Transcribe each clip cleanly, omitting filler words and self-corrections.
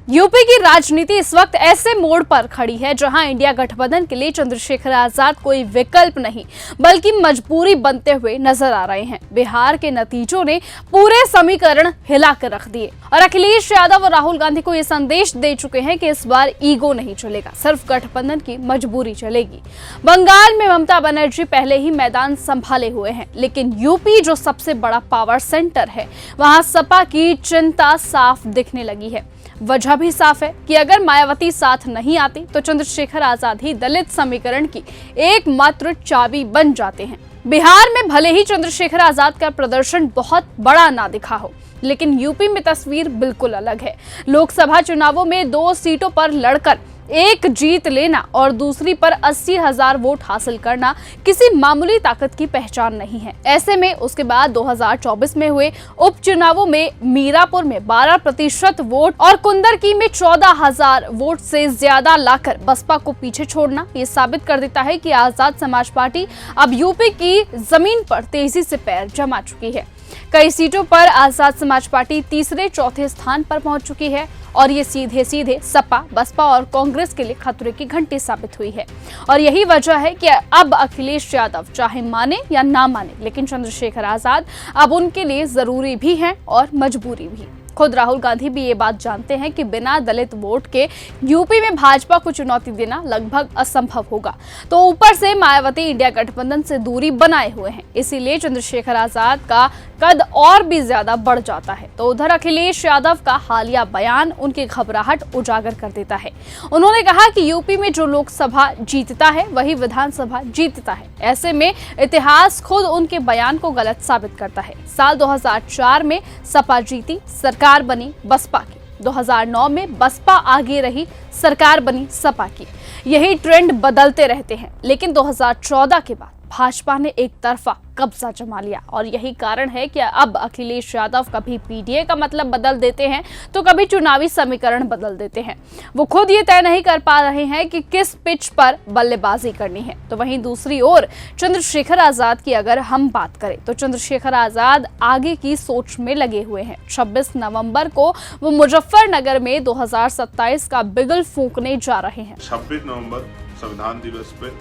UP की राजनीति इस वक्त ऐसे मोड़ पर खड़ी है जहां इंडिया गठबंधन के लिए चंद्रशेखर आजाद कोई विकल्प नहीं बल्कि मजबूरी बनते हुए नजर आ रहे हैं। बिहार के नतीजों ने पूरे समीकरण हिला कर रख दिए और अखिलेश यादव और राहुल गांधी को यह संदेश दे चुके हैं कि इस बार ईगो नहीं चलेगा, सिर्फ गठबंधन की मजबूरी चलेगी। बंगाल में ममता बनर्जी पहले ही मैदान संभाले हुए हैं, लेकिन यूपी जो सबसे बड़ा पावर सेंटर है वहां सपा की चिंता साफ दिखने लगी है। वजह भी साफ है कि अगर मायावती साथ नहीं आती तो चंद्रशेखर आजाद ही दलित समीकरण की एकमात्र चाबी बन जाते हैं। बिहार में भले ही चंद्रशेखर आजाद का प्रदर्शन बहुत बड़ा ना दिखा हो, लेकिन यूपी में तस्वीर बिल्कुल अलग है। लोकसभा चुनावों में 2 सीटों पर लड़कर एक जीत लेना और दूसरी पर 80,000 वोट हासिल करना किसी मामूली ताकत की पहचान नहीं है। ऐसे में उसके बाद 2024 में हुए उपचुनावों में मीरापुर में 12% वोट और कुंदरकी में 14,000 वोट से ज्यादा लाकर बसपा को पीछे छोड़ना ये साबित कर देता है कि आजाद समाज पार्टी अब यूपी की जमीन पर तेजी से पैर जमा चुकी है। कई सीटों पर आजाद समाज पार्टी तीसरे चौथे स्थान पर पहुंच चुकी है और ये सीधे सीधे सपा, बसपा और कांग्रेस के लिए खतरे की घंटी साबित हुई है। और यही वजह है कि अब अखिलेश यादव चाहे माने या ना माने, लेकिन चंद्रशेखर आजाद अब उनके लिए जरूरी भी है और मजबूरी भी। खुद राहुल गांधी भी ये बात जानते हैं कि बिना दलित वोट के यूपी में भाजपा को चुनौती देना लगभग असंभव होगा। तो ऊपर से मायावती इंडिया गठबंधन से दूरी बनाए हुए हैं, इसीलिए चंद्रशेखर आजाद का कद और भी ज्यादा बढ़ जाता है। तो उधर अखिलेश यादव का हालिया बयान उनकी घबराहट उजागर कर देता है। उन्होंने कहा कि यूपी में जो लोकसभा जीतता है वही विधानसभा जीतता है। ऐसे में इतिहास खुद उनके बयान को गलत साबित करता है। साल 2004 में सपा जीती, सरकार बनी बसपा की। 2009 में बसपा आगे रही, सरकार बनी सपा की। यही ट्रेंड बदलते रहते हैं, लेकिन 2014 के बाद भाजपा ने एक तरफा कब्जा जमा लिया और यही कारण है कि अब अखिलेश यादव कभी पीडीए का मतलब बदल देते हैं तो कभी चुनावी समीकरण बदल देते हैं। वो खुद ये तय नहीं कर पा रहे हैं कि किस पिच पर बल्लेबाजी करनी है। तो वहीं दूसरी ओर चंद्रशेखर आजाद की अगर हम बात करें तो चंद्रशेखर आजाद आगे की सोच में लगे हुए हैं। 26 नवंबर को वो मुजफ्फरनगर में 2027 का बिगुल फूंकने जा रहे हैं। 26 नवंबर संविधान दिवस पे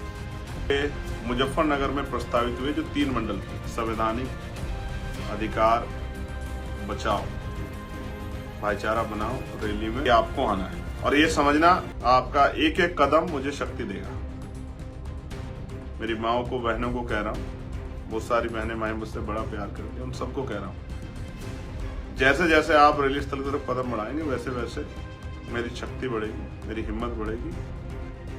मुजफ्फरनगर में प्रस्तावित हुए जो 3 मंडल थे, संवैधानिक अधिकार बचाओ, भाईचारा बनाओ, रैली में आपको आना है और ये समझना आपका एक एक कदम मुझे शक्ति देगा। मेरी माओ को, बहनों को कह रहा हूँ, बहुत सारी बहनें माएँ मुझसे बड़ा प्यार करती हैं, उन सबको कह रहा हूँ, जैसे जैसे आप रैली स्थल की तरफ कदम बढ़ाएंगे वैसे वैसे मेरी शक्ति बढ़ेगी, मेरी हिम्मत बढ़ेगी।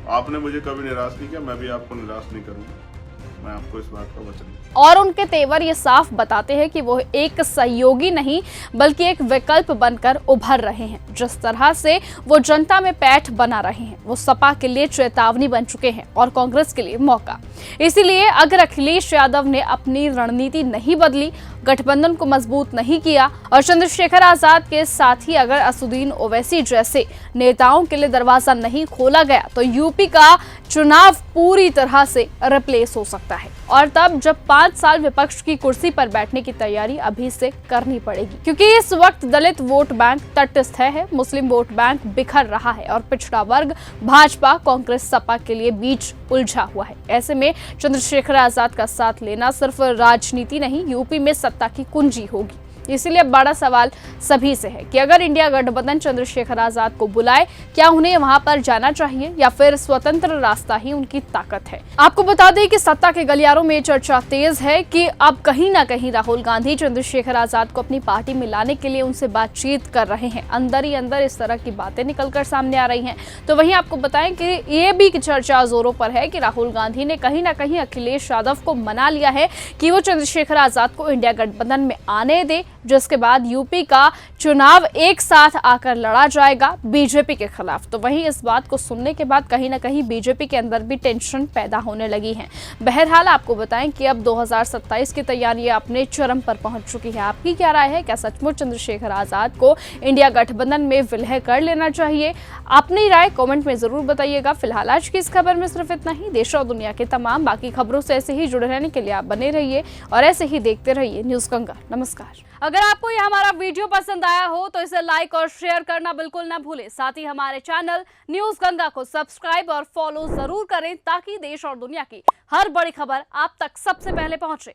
आपने मुझे कभी निराश नहीं किया, मैं भी आपको निराश नहीं करूंगा। मैं आपको इस बात का वचन दूं। और उनके तेवर ये साफ बताते हैं कि वो एक सहयोगी नहीं बल्कि एक विकल्प बनकर उभर रहे हैं। जिस तरह से वो जनता में पैठ बना रहे हैं, वो सपा के लिए चेतावनी बन चुके हैं और कांग्रेस के लिए मौका। इसीलिए अगर अखिलेश यादव ने अपनी रणनीति नहीं बदली, गठबंधन को मजबूत नहीं किया और चंद्रशेखर आजाद के साथ ही अगर असदुद्दीन ओवैसी जैसे नेताओं के लिए दरवाजा नहीं खोला गया तो यूपी का चुनाव पूरी तरह से रिप्लेस हो सकता है। और तब जब 5 साल विपक्ष की कुर्सी पर बैठने की तैयारी अभी से करनी पड़ेगी, क्योंकि इस वक्त दलित वोट बैंक तटस्थ है, मुस्लिम वोट बैंक बिखर रहा है और पिछड़ा वर्ग भाजपा, कांग्रेस, सपा के लिए बीच उलझा हुआ है। ऐसे में चंद्रशेखर आजाद का साथ लेना सिर्फ राजनीति नहीं, यूपी में सत्ता की कुंजी होगी। इसलिए बड़ा सवाल सभी से है कि अगर इंडिया गठबंधन चंद्रशेखर आजाद को बुलाए, क्या उन्हें वहां पर जाना चाहिए या फिर स्वतंत्र रास्ता ही उनकी ताकत है। आपको बता दें कि सत्ता के गलियारों में चर्चा तेज है कि अब कहीं ना कहीं राहुल गांधी चंद्रशेखर आजाद को अपनी पार्टी में लाने के लिए उनसे बातचीत कर रहे हैं। अंदर ही अंदर इस तरह की बातें निकलकर सामने आ रही हैं। तो वहीं आपको बताएं कि ये भी चर्चा जोरों पर है कि राहुल गांधी ने कहीं ना कहीं अखिलेश यादव को मना लिया है कि वो चंद्रशेखर आजाद को इंडिया गठबंधन में आने दे, जिसके बाद यूपी का चुनाव एक साथ आकर लड़ा जाएगा बीजेपी के खिलाफ। तो वहीं इस बात को सुनने के बाद कहीं ना कहीं बीजेपी के अंदर भी टेंशन पैदा होने लगी है। बहरहाल आपको बताएं कि अब 2027 की तैयारियां अपने चरम पर पहुंच चुकी है। आपकी क्या राय है? क्या सचमुच चंद्रशेखर आजाद को इंडिया गठबंधन में विलय कर लेना चाहिए? अपनी राय कमेंट में जरूर बताइएगा। फिलहाल आज की इस खबर में सिर्फ इतना ही। देश और दुनिया के तमाम बाकी खबरों से ऐसे ही जुड़े रहने के लिए आप बने रहिए और ऐसे ही देखते रहिए न्यूज़ गंगा। नमस्कार। अगर अगर आपको ये हमारा वीडियो पसंद आया हो तो इसे लाइक और शेयर करना बिल्कुल ना भूलें। साथ ही हमारे चैनल न्यूज गंगा को सब्सक्राइब और फॉलो जरूर करें ताकि देश और दुनिया की हर बड़ी खबर आप तक सबसे पहले पहुंचे।